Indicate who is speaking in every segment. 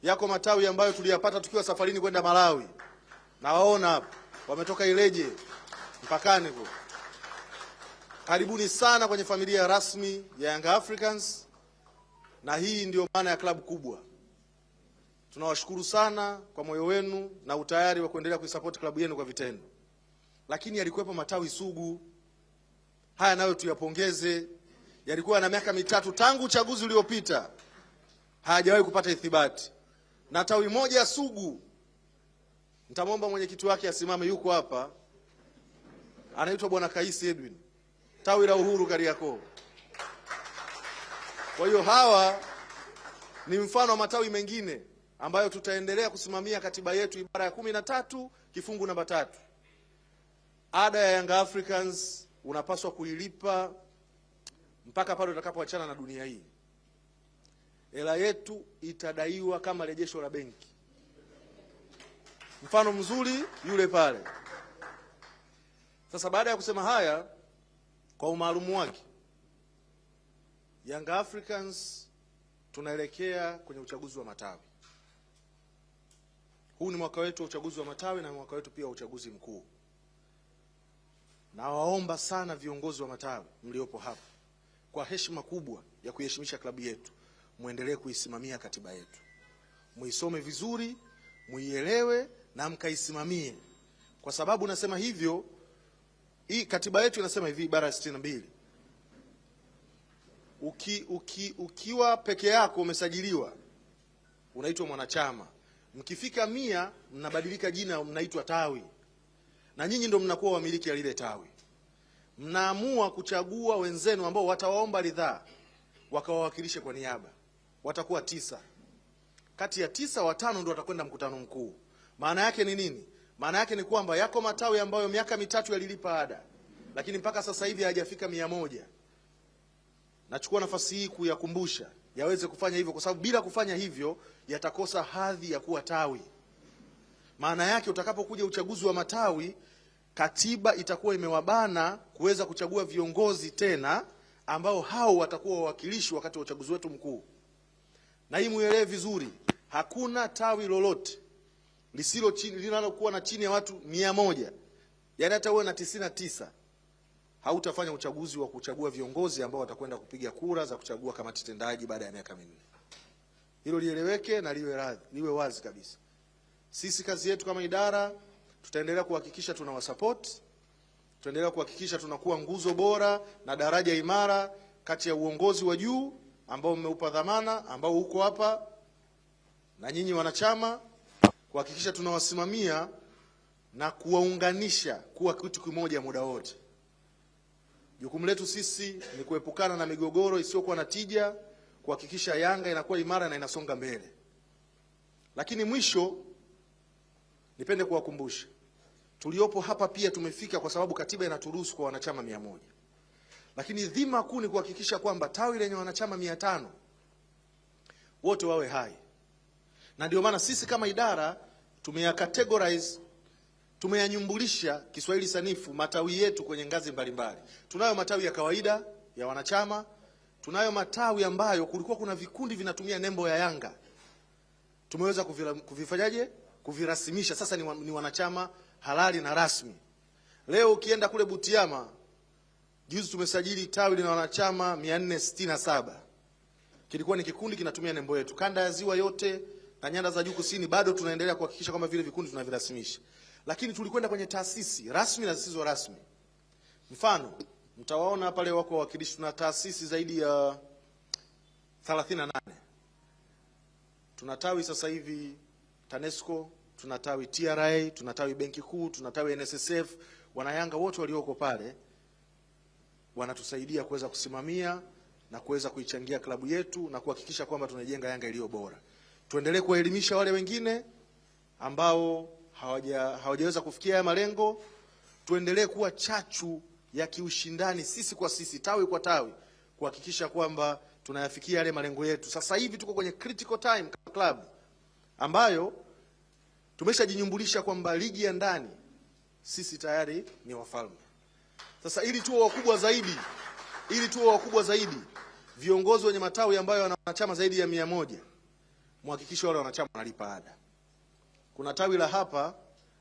Speaker 1: yako matawi ambayo tuliyapata tukiwa safarini kwenda Malawi. Na waona hapa wametoka Ileje mpakani huko. Karibuni sana kwenye familia rasmi ya Young Africans, na hii ndio maana ya klabu kubwa. Tunawashukuru sana kwa moyo wenu na utayari wa kuendelea kuisupport klabu yenu kwa vitendo. Lakini yalikuwepo matawi sugu. Haya nayo tuyapongeze. Yalikuwa na miaka mitatu tangu uchaguzi uliopita, hajawahi kupata ithibati. Na tawi moja sugu, nitamwomba mwenyekiti wake asimame, yuko hapa, anaitwa Bwana Kaisi Edwin, tawi la Uhuru Kariakoo. Kwa hiyo hawa ni mfano wa matawi mengine ambayo tutaendelea kusimamia katiba yetu ibara ya 13 kifungu namba 3. Ada ya Young Africans unapaswa kuilipa mpaka pale utakapoachana na dunia hii. Hela yetu itadaiwa kama rejesho la benki. Mfano mzuri yule pale. Sasa baada ya kusema haya, kwa umaalumu wake, Young Africans tunaelekea kwenye uchaguzi wa matawi. Huu ni mwaka wetu wa uchaguzi wa matawi na mwaka wetu pia wa uchaguzi mkuu. Na waomba sana viongozi wa matawi mliopo hapa, kwa heshima kubwa ya kuheshimisha klabu yetu, muendelee kuisimamia katiba yetu. Muisome vizuri, muielewe na mkaisimamie. Kwa sababu nasema hivyo, hii katiba yetu inasema hivi, ibara 62. Ukiwa peke yako umesajiliwa, unaitwa mwanachama. Mkifika 100 mnabadilika jina, mnaitwa tawi. Na nyinyi ndio mnakuwa wamiliki ya lile tawi. Mnaamua kuchagua wenzenu ambao watawaomba ridhaa wakawawakilishe kwa niaba. Watakuwa 9. Kati ya 9, 5 ndio watakwenda mkutano mkuu. Maana yake ni nini? Maana yake ni kwamba yako matawi ambayo miaka mitatu yalilipa ada, lakini mpaka sasa hivi hayajafika 100. Nachukua nafasi hii kuyakumbusha yaweze kufanya hivyo, kwa sababu bila kufanya hivyo yatakosa hadhi ya kuwa tawi. Maana yake utakapokuja uchaguzi wa matawi, katiba itakuwa imewabana kuweza kuchagua viongozi tena ambao hao watakuwa wawakilishi wakati wa uchaguzi wetu mkuu. Na hii muelewe vizuri, hakuna tawi lolote linalokuwa na chini ya watu 100, yaani hata uwe na 99, hautafanya uchaguzi wa kuchagua viongozi ambao watakwenda kupiga kura za kuchagua kamati tendaji baada ya miaka 4. Hilo lieleweke na liwe wazi kabisa. Sisi kazi yetu kama idara, tutaendelea kuhakikisha tunawasupport, tutaendelea kuhakikisha tunakuwa nguzo bora na daraja imara kati ya uongozi wa juu ambao mmeupa dhamana, ambao uko hapa, na nyinyi wanachama, kuhakikisha tunawasimamia na kuwaunganisha kuwa kitu kimoja muda wote. Jukumu letu sisi ni kuepukana na migogoro isiyokuwa na tija, kuhakikisha Yanga inakuwa imara na inasonga mbele. Lakini mwisho, nipende kuwakumbusha, tuliopo hapa pia tumefika kwa sababu katiba inaturuhusu kwa wanachama 100. Lakini dhima kuu ni kuhakikisha kwamba tawi lenye wanachama 500 wote wawe hai. Na ndio maana sisi kama idara tumeyacategorize, tumeyanyumbulisha Kiswahili sanifu matawi yetu kwenye ngazi mbalimbali. Tunayo matawi ya kawaida ya wanachama, tunayo matawi ambayo kulikuwa kuna vikundi vinatumia nembo ya Yanga. Tumeweza kuvifanyaje? Kuvirasimisha. Sasa ni wanachama halali na rasmi. Leo ukienda kule Butiama, juzi tumesajili tawi lina wanachama 467. Kilikuwa ni kikundi kinatumia nembo yetu. Kanda ya Ziwa yote na nyanda za juu kusini bado tunaendelea kuhakikisha kwamba vile vikundi tunavirasimisha. Lakini tulikwenda kwenye taasisi rasmi na zisizo rasmi. Mfano, mtawaona pale wako wawakilishi, tuna taasisi zaidi ya 38. Tunatawi sasa hivi TANESCO, tunatawi TRA, tunatawi Benki Kuu, tunatawi NSSF. Wanayanga wote walioko pale wanatusaidia kuweza kusimamia na kuweza kuichangia klabu yetu na kuhakikisha kwamba tunajenga Yanga iliyo bora. Tuendelee kuwaelimisha wale wengine ambao hawajaweza kufikia haya malengo. Tuendelee kuwa chachu ya kiushindani sisi kwa sisi, tawi kwa tawi, kuhakikisha kwamba tunayafikia yale malengo yetu. Sasa hivi tuko kwenye critical time kama club ambayo tumeshajinyumbulisha kwamba ligi ya ndani sisi tayari ni wafalme. Sasa ili tuwe wakubwa zaidi, viongozi wenye matawi ambayo wana wanachama zaidi ya 100, muhakikishe wale wanachama wanalipa ada. Kuna tawi la hapa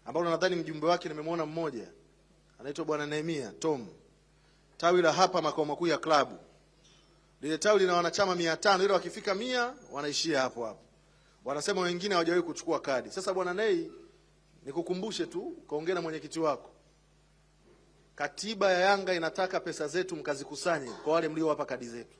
Speaker 1: ambalo nadhani mjumbe wake nimemwona mmoja, anaitwa Bwana Nehemia Tom. Tawi la hapa makao makuu ya klabu. Lile tawi lina wanachama 500, ile wakifika 100 wanaishia hapo hapo. Wanasema wengine hawajawahi kuchukua kadi. Sasa Bwana Nei, nikukumbushe tu, kaongea na mwenyekiti wako. Katiba ya Yanga inataka pesa zetu mkazikusanye kwa wale mliowapa kadi zetu.